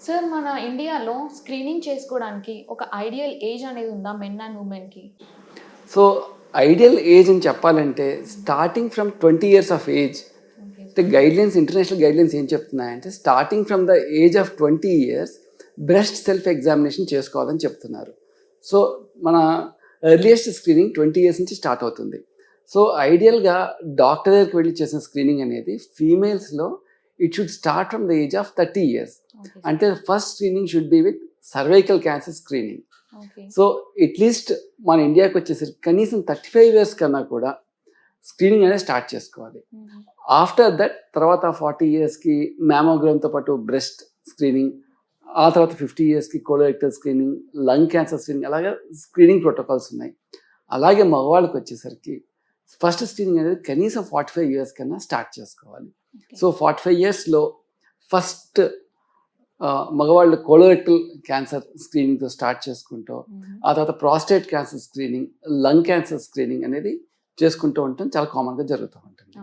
Sir మన ఇండియాలో screening చేసుకోవడానికి ఒక ఐడియల్ ఏజ్ అనేది ఉందా మెన్ అండ్ ఉమెన్కి? సో ఐడియల్ ఏజ్ అని చెప్పాలంటే starting from 20 years of age. అంటే గైడ్లైన్స్, ఇంటర్నేషనల్ గైడ్లైన్స్ ఏం చెప్తున్నాయంటే starting from the age of 20 years breast self examination చేసుకోవాలని చెప్తున్నారు. సో మన ఎర్లియస్ట్ స్క్రీనింగ్ 20 years నుంచి స్టార్ట్ అవుతుంది. సో ఐడియల్గా డాక్టర్ దగ్గరికి వెళ్ళి చేసిన స్క్రీనింగ్ అనేది ఫీమేల్స్లో it should start from the age of 30 years. అంటే first screening should be with cervical cancer screening. So at least మన ఇండియాకి వచ్చేసరికి కనీసం 35 years కన్నా కూడా స్క్రీనింగ్ అనేది స్టార్ట్ చేసుకోవాలి. ఆఫ్టర్ దట్ తర్వాత 40 yearsకి మ్యామోగ్రామ్తో పాటు బ్రెస్ట్ స్క్రీనింగ్, ఆ తర్వాత 50 yearsకి colorectal screening, lung cancer screening, అలాగే స్క్రీనింగ్ ప్రోటోకాల్స్ ఉన్నాయి. అలాగే మగవాళ్ళకి వచ్చేసరికి ఫస్ట్ స్క్రీనింగ్ అనేది కనీసం 45 years కన్నా స్టార్ట్ చేసుకోవాలి. సో 45 yearsలో ఫస్ట్ మగవాళ్ళు కోలోరెక్టల్ క్యాన్సర్ స్క్రీనింగ్తో స్టార్ట్ చేసుకుంటూ ఆ తర్వాత prostate cancer screening, lung cancer screening అనేది చేసుకుంటూ ఉండటం చాలా కామన్గా జరుగుతూ ఉంటుంది.